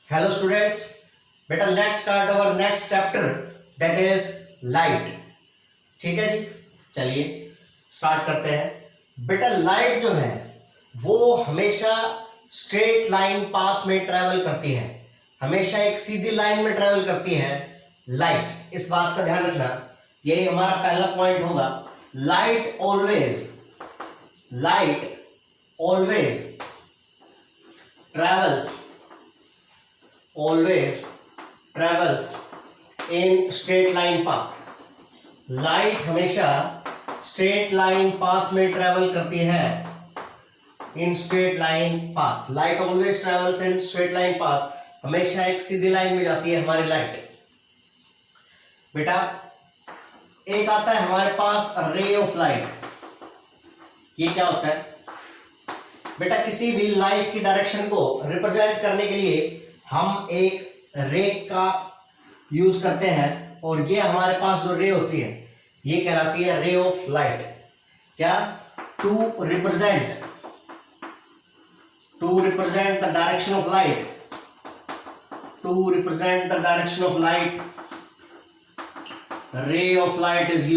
Hello students, बेटा let's start our next chapter that is light. ठीक है जी, चलिए स्टार्ट करते हैं। बेटा लाइट जो है वो हमेशा स्ट्रेट लाइन पाथ में ट्रेवल करती है, हमेशा एक सीधी लाइन में ट्रेवल करती है लाइट। इस बात का ध्यान रखना, यही हमारा पहला पॉइंट होगा। Light always travels in straight line path। Light हमेशा स्ट्रेट लाइन पाथ में ट्रेवल करती है, in straight line path. Light always travels in straight line path, हमेशा एक सीधी लाइन में जाती है हमारी लाइट। बेटा एक आता है हमारे पास रे ऑफ लाइट। ये क्या होता है बेटा? किसी भी लाइट की डायरेक्शन को रिप्रेजेंट करने के लिए हम एक रे का यूज करते हैं, और ये हमारे पास जो रे होती है ये कहलाती है रे ऑफ लाइट। क्या? To represent the direction of light, ray of light is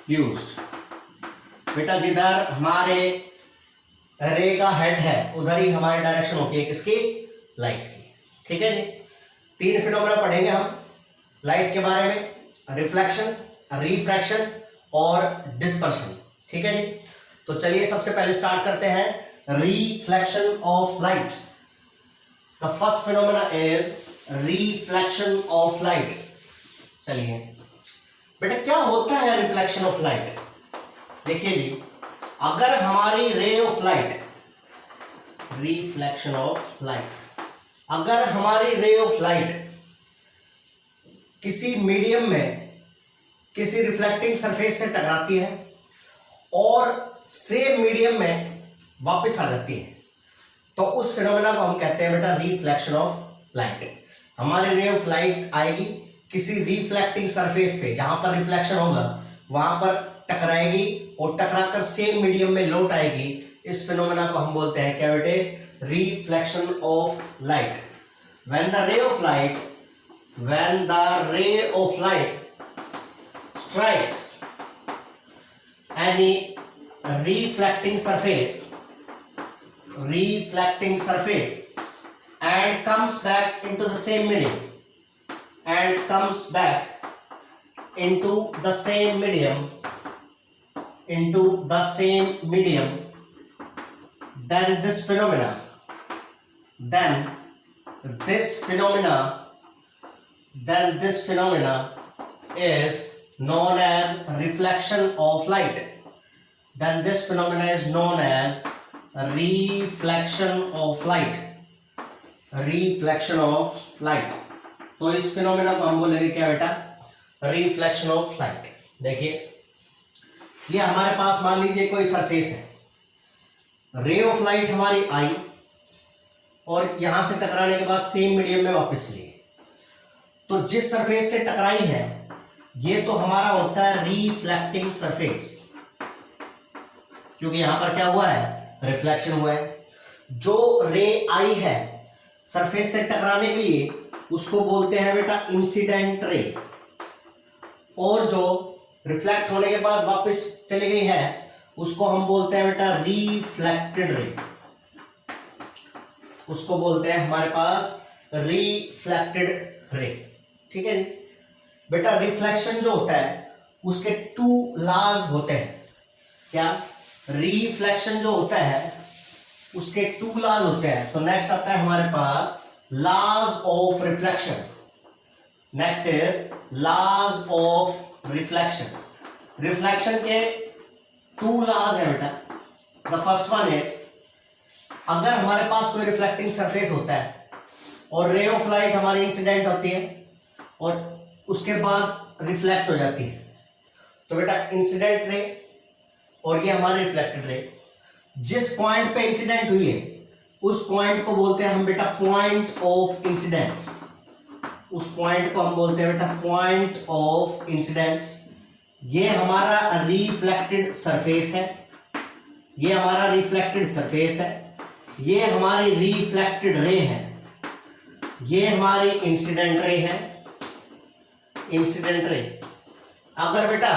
used. बेटा जिधर हमारे रे का हेड है उधर ही हमारी डायरेक्शन होती है, किसकी? लाइट की। ठीक है जी, तीन फिनोमेना पढ़ेंगे हम लाइट के बारे में, रिफ्लेक्शन, रिफ्रैक्शन और डिस्पर्शन। ठीक है जी, तो चलिए सबसे पहले स्टार्ट करते हैं reflection of light. The first phenomena is reflection of light. चलिए बेटा क्या होता है रिफ्लेक्शन ऑफ लाइट? देखिए जी, अगर हमारी रे of light, reflection of light, अगर हमारी रे ऑफ लाइट किसी मीडियम में किसी रिफ्लेक्टिंग सरफेस से टकराती है और सेम मीडियम में वापस आ जाती है, तो उस फिनोमेना को हम कहते हैं बेटा रिफ्लेक्शन ऑफ लाइट। हमारी रे ऑफ लाइट आएगी किसी रिफ्लेक्टिंग सरफेस पे, जहां पर रिफ्लेक्शन होगा वहां पर टकराएगी और टकराकर सेम मीडियम में लौट आएगी। इस फिनोमेना को हम बोलते हैं क्या बेटे? Reflection of light. when the ray of light strikes any reflecting surface and comes back into the same medium, then this phenomena is known as reflection of light. तो इस फिनोमेना को हम बोलेंगे क्या बेटा? Reflection of light. देखिए ये हमारे पास मान लीजिए कोई सरफेस है, रे ऑफ लाइट हमारी आई और यहां से टकराने के बाद सेम मीडियम में वापस चली। तो जिस सरफेस से टकराई है ये तो हमारा होता है रिफ्लेक्टिंग सरफेस, क्योंकि यहां पर क्या हुआ है? रिफ्लेक्शन हुआ है। जो रे आई है सरफेस से टकराने के लिए उसको बोलते हैं बेटा इंसिडेंट रे, और जो रिफ्लेक्ट होने के बाद वापस चली गई है उसको हम बोलते हैं बेटा रिफ्लेक्टेड रे, उसको बोलते हैं हमारे पास रिफ्लेक्टेड रे। ठीक है जी बेटा, रिफ्लेक्शन जो होता है उसके टू लॉज होते हैं। क्या? रिफ्लेक्शन जो होता है उसके टू लॉज होते हैं। तो नेक्स्ट आता है हमारे पास laws of reflection. Next is laws of reflection. Reflection के टू लॉज है बेटा। द फर्स्ट वन इज, अगर हमारे पास कोई रिफ्लेक्टिंग सरफेस होता है और रे ऑफ लाइट हमारी इंसिडेंट होती है और उसके बाद रिफ्लेक्ट हो जाती है, तो बेटा इंसिडेंट रे और ये हमारी रिफ्लेक्टेड रे, जिस पॉइंट पे इंसिडेंट हुई है उस पॉइंट को बोलते हैं हम बेटा पॉइंट ऑफ इंसिडेंस। उस पॉइंट को हम बोलते हैं बेटा पॉइंट ऑफ इंसिडेंस। ये हमारा रिफ्लेक्टेड सरफेस है, ये हमारा रिफ्लेक्टेड सरफेस है, ये हमारी रिफ्लेक्टेड रे है, ये हमारी इंसिडेंट रे है, इंसिडेंट रे। अगर बेटा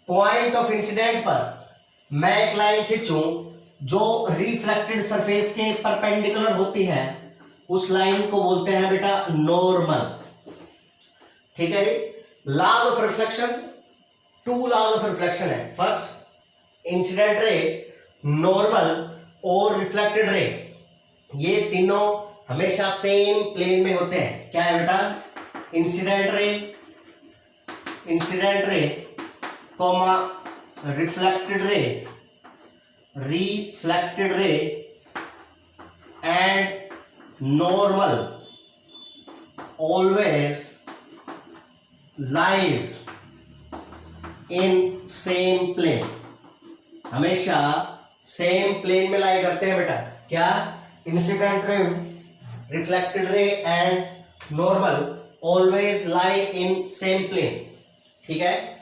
पॉइंट ऑफ इंसिडेंट पर मैं एक लाइन खींचूं जो रिफ्लेक्टेड सरफेस के परपेंडिकुलर होती है, उस लाइन को बोलते हैं बेटा नॉर्मल। ठीक है जी। Laws of reflection, two laws of reflection है। फर्स्ट इंसिडेंट रे, नॉर्मल और रिफ्लेक्टेड रे, ये तीनों हमेशा सेम प्लेन में होते हैं। क्या है बेटा? Incident ray comma reflected ray and normal always lies in same plane. हमेशा सेम प्लेन में लाई करते हैं बेटा। क्या? Incident ray, reflected ray and normal always lie in same plane. ठीक है।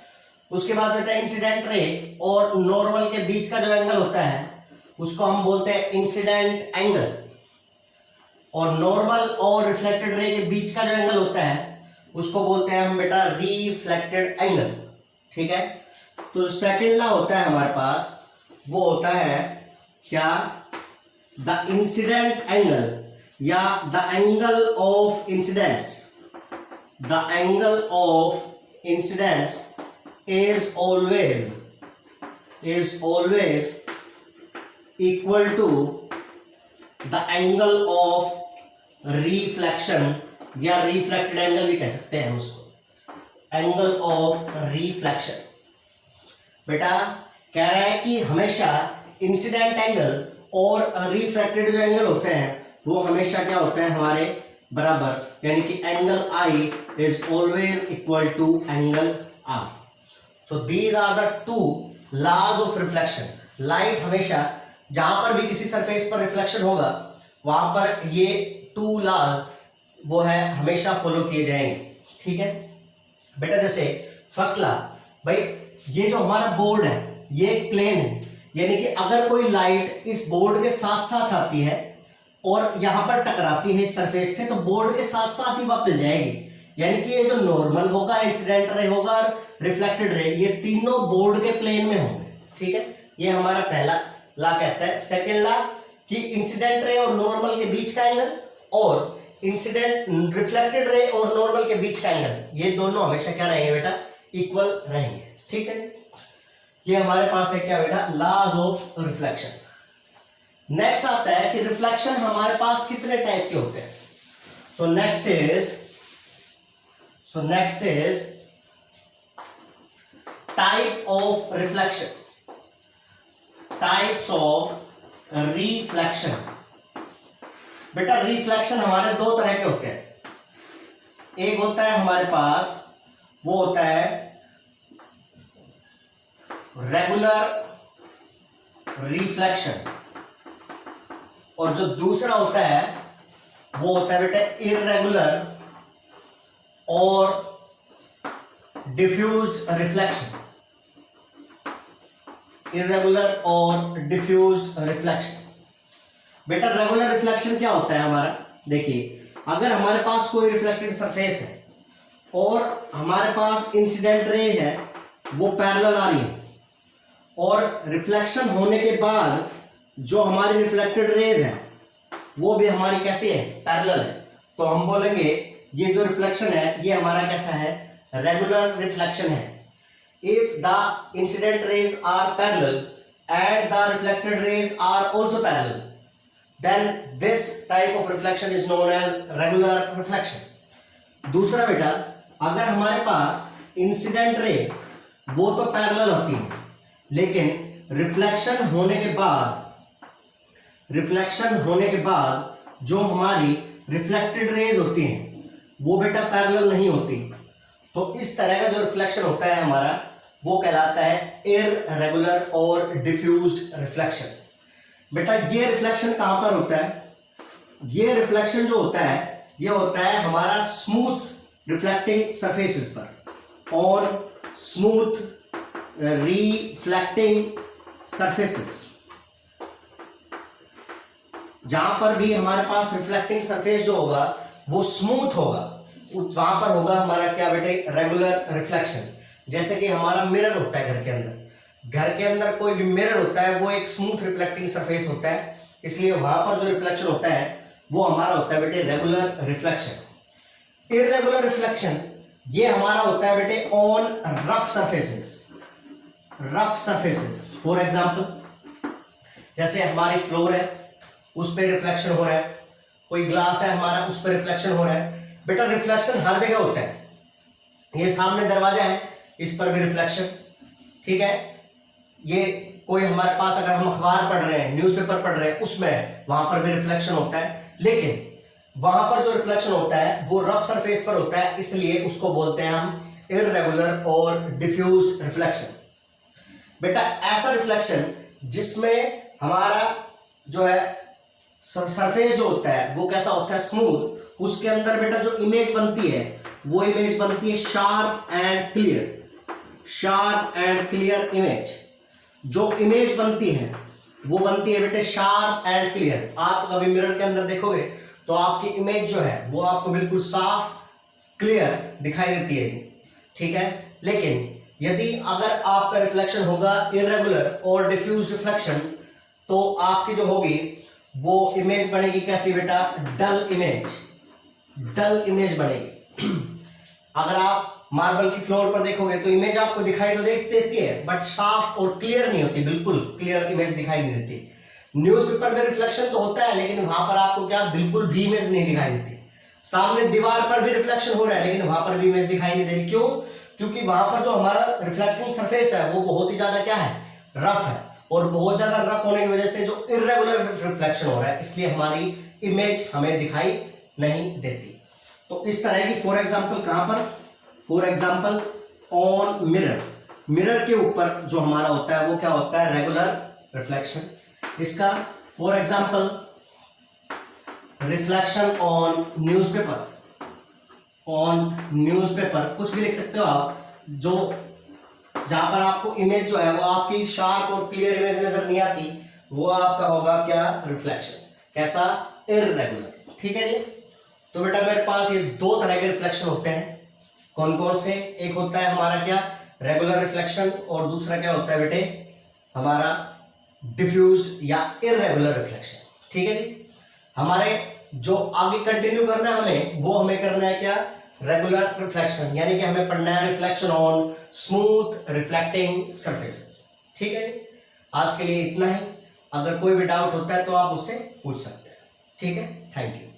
उसके बाद बेटा इंसिडेंट रे और नॉर्मल के बीच का जो एंगल होता है उसको हम बोलते हैं इंसिडेंट एंगल, और नॉर्मल और रिफ्लेक्टेड रे के बीच का जो एंगल होता है उसको बोलते हैं हम बेटा रिफ्लेक्टेड एंगल। ठीक है। तो सेकंड लॉ होता है हमारे पास, वो होता है क्या? द इंसिडेंट एंगल या the angle of incidence, the angle of incidence is always equal to the angle of reflection, या reflected angle भी कह सकते हैं उसको, angle of reflection। बेटा कह रहा है कि हमेशा इंसिडेंट एंगल और रिफ्लेक्टेड जो एंगल होते हैं वो हमेशा क्या होते हैं हमारे बराबर, यानी कि angle I is always equal to angle R। So these are the two laws of reflection। Light हमेशा जहां पर भी किसी सरफेस पर रिफ्लेक्शन होगा वहां पर ये टू लॉज वो है हमेशा फॉलो किए जाएंगे। ठीक है बेटा। जैसे फर्स्ट लॉ, भाई ये जो हमारा बोर्ड है ये एक प्लेन है, यानी कि अगर कोई लाइट इस बोर्ड के साथ साथ आती है और यहां पर टकराती है इस सरफेस से, तो बोर्ड के साथ साथ ही वापस जाएगी। यानी कि ये जो नॉर्मल होगा, इंसिडेंट रे होगा और रिफ्लेक्टेड रे, ये तीनों बोर्ड के प्लेन में होंगे। ठीक है। ये हमारा पहला लॉ कहता है। सेकंड लॉ कि इंसिडेंट रे और नॉर्मल के बीच का एंगल और इंसिडेंट रिफ्लेक्टेड रे और नॉर्मल के बीच का एंगल, ये दोनों हमेशा क्या रहेंगे बेटा? इक्वल रहेंगे। ठीक है। ये हमारे पास है क्या बेटा? Laws of reflection. नेक्स्ट आता है कि रिफ्लेक्शन हमारे पास कितने टाइप के होते हैं। So next is type of reflection, types of reflection. बेटा रिफ्लेक्शन हमारे दो तरह के होते हैं। एक होता है हमारे पास, वो होता है रेगुलर रिफ्लेक्शन, और जो दूसरा होता है वो होता है बेटा इररेगुलर और डिफ्यूज्ड रिफ्लेक्शन। इररेगुलर और डिफ्यूज्ड रिफ्लेक्शन। बेटा रेगुलर रिफ्लेक्शन क्या होता है हमारा? देखिए अगर हमारे पास कोई रिफ्लेक्टेड सरफेस है और हमारे पास इंसिडेंट रे है वो पैरेलल आ रही है, और रिफ्लेक्शन होने के बाद जो हमारी रिफ्लेक्टेड रेज है वो भी हमारी कैसी है? पैरेलल है। तो हम बोलेंगे ये जो रिफ्लेक्शन है ये हमारा कैसा है? रेगुलर रिफ्लेक्शन है। If the incident rays are parallel and the reflected rays are also parallel, then this type of reflection is known as regular reflection। दूसरा बेटा अगर हमारे पास इंसिडेंट रे वो तो पैरेलल होती है, लेकिन रिफ्लेक्शन होने के बाद जो हमारी रिफ्लेक्टेड रेज होती हैं वो बेटा पैरेलल नहीं होती, तो इस तरह का जो रिफ्लेक्शन होता है हमारा वो कहलाता है इररेगुलर और डिफ्यूज्ड रिफ्लेक्शन। बेटा ये रिफ्लेक्शन कहां पर होता है? ये रिफ्लेक्शन जो होता है ये होता है हमारा स्मूथ रिफ्लेक्टिंग सरफेसेस पर, और स्मूथ रिफ्लेक्टिंग सरफेसेस। जहां पर भी हमारे पास रिफ्लेक्टिंग सरफेस जो होगा वो स्मूथ होगा, वहां पर होगा हमारा क्या बेटे, रेगुलर रिफ्लेक्शन। जैसे कि हमारा मिरर होता है घर के अंदर, घर के अंदर कोई भी मिरर होता है वो एक स्मूथ रिफ्लेक्टिंग सरफेस होता है, इसलिए वहां पर जो रिफ्लेक्शन होता है वो हमारा होता है बेटे रेगुलर रिफ्लेक्शन। इररेगुलर रिफ्लेक्शन ये हमारा होता है बेटे on rough surfaces, rough surfaces. For example जैसे हमारी फ्लोर है उस पर रिफ्लेक्शन हो रहा है, कोई ग्लास है हमारा उस पर रिफ्लेक्शन हो रहा है। बेटा रिफ्लेक्शन हर जगह होता है, ये सामने दरवाजा है इस पर भी रिफ्लेक्शन, ठीक है। ये कोई हमारे पास अगर हम अखबार पढ़ रहे हैं, न्यूज़पेपर पढ़ रहे हैं, उसमें वहां पर भी रिफ्लेक्शन होता है, लेकिन वहां पर जो रिफ्लेक्शन होता है वो रफ सरफेस पर होता है, इसलिए उसको बोलते हैं हम इररेगुलर और डिफ्यूज्ड रिफ्लेक्शन। बेटा ऐसा रिफ्लेक्शन जिसमें हमारा जो है सरफेस जो होता है वो कैसा होता है, स्मूथ, उसके अंदर बेटा जो इमेज बनती है वो इमेज बनती है sharp and clear, sharp and clear image. जो इमेज बनती है वो बनती है बेटे शार्प एंड क्लियर। आप कभी मिरर के अंदर देखोगे तो आपकी इमेज जो है वो आपको बिल्कुल साफ क्लियर दिखाई देती है, ठीक है। लेकिन यदि अगर आपका रिफ्लेक्शन होगा इररेगुलर और डिफ्यूज रिफ्लेक्शन, तो आपकी जो होगी वो इमेज बनेगी कैसी बेटा, डल इमेज, डल इमेज बनेगी। अगर आप मार्बल की फ्लोर पर देखोगे तो इमेज आपको दिखाई तो देती है बट साफ और क्लियर नहीं होती, बिल्कुल क्लियर इमेज दिखाई नहीं देती। न्यूज़पेपर में रिफ्लेक्शन तो होता है लेकिन वहां पर आपको क्या बिल्कुल भी इमेज नहीं दिखाई देती। सामने दीवार पर भी रिफ्लेक्शन हो रहा है लेकिन वहां पर भी इमेज दिखाई नहीं दे रही, क्यों? क्योंकि वहां पर जो हमारा रिफ्लेक्टिंग सरफेस है वो बहुत ही ज्यादा क्या है, रफ है, और बहुत ज्यादा रफ होने की वजह से जो इररेगुलर रिफ्लेक्शन हो रहा है इसलिए हमारी इमेज हमें दिखाई नहीं देती। तो इस तरह की फॉर एग्जांपल कहां पर, for example on mirror, mirror के ऊपर जो हमारा होता है वो क्या होता है, रेगुलर रिफ्लेक्शन। इसका for example reflection on newspaper, on newspaper कुछ भी लिख सकते हो आप, जो जहां पर आपको इमेज जो है वो आपकी शार्प और क्लियर इमेज नजर नहीं आती, वो आपका होगा क्या, रिफ्लेक्शन। कैसा, इररेगुलर, ठीक है जी। तो बेटा मेरे पास ये दो तरह के रिफ्लेक्शन होते हैं, कौन कौन से, एक होता है हमारा क्या, रेगुलर रिफ्लेक्शन, और दूसरा क्या होता है बेटे हमारा डिफ्यूज्ड या इररेगुलर रिफ्लेक्शन, ठीक है जी। हमारे जो आगे कंटिन्यू करना है हमें, वो हमें करना है क्या, रेगुलर रिफ्लेक्शन, यानी कि हमें पढ़ना है reflection on smooth reflecting surfaces, ठीक है जी। आज के लिए इतना ही, अगर कोई भी डाउट होता है तो आप मुझसे पूछ सकते हैं, ठीक है। Thank you.